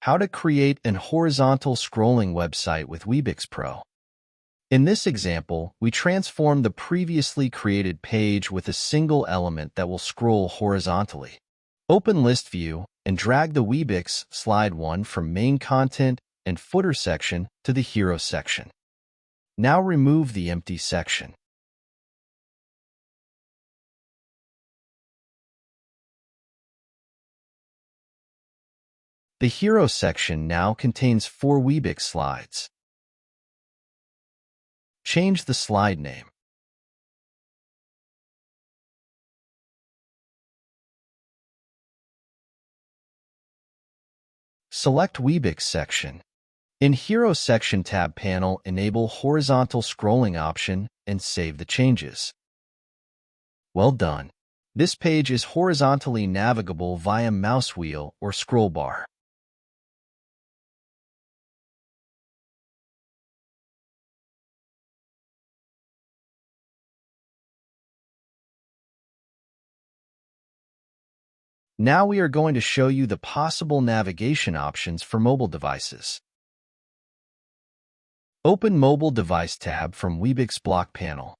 How to create an horizontal scrolling website with Webyx Pro. In this example, we transform the previously created page with a single element that will scroll horizontally. Open List View and drag the Webyx Slide 1 from Main Content and Footer section to the Hero section. Now remove the empty section. The Hero section now contains 4 Webyx slides. Change the slide name. Select Webyx section. In Hero Section tab panel, enable Horizontal Scrolling option and save the changes. Well done. This page is horizontally navigable via mouse wheel or scroll bar. Now we are going to show you the possible navigation options for mobile devices. Open Mobile Device tab from Webyx block panel.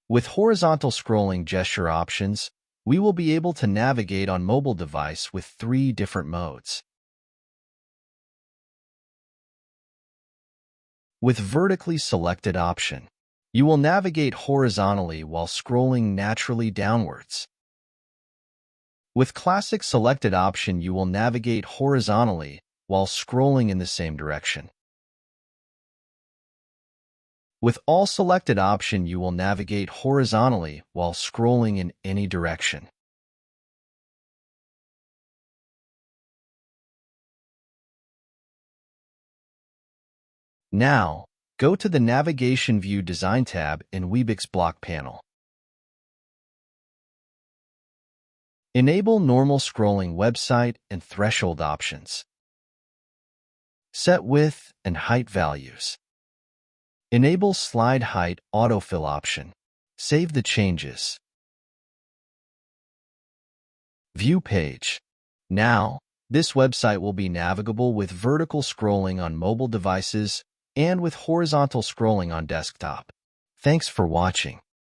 With horizontal scrolling gesture options, we will be able to navigate on mobile device with 3 different modes. With vertically selected option, you will navigate horizontally while scrolling naturally downwards. With classic selected option, you will navigate horizontally while scrolling in the same direction. With all selected option, you will navigate horizontally while scrolling in any direction. Now, go to the Navigation View Design tab in Webyx block panel. Enable normal scrolling website and threshold options. Set width and height values. Enable slide height autofill option. Save the changes. View page. Now, this website will be navigable with vertical scrolling on mobile devices and with horizontal scrolling on desktop. Thanks for watching.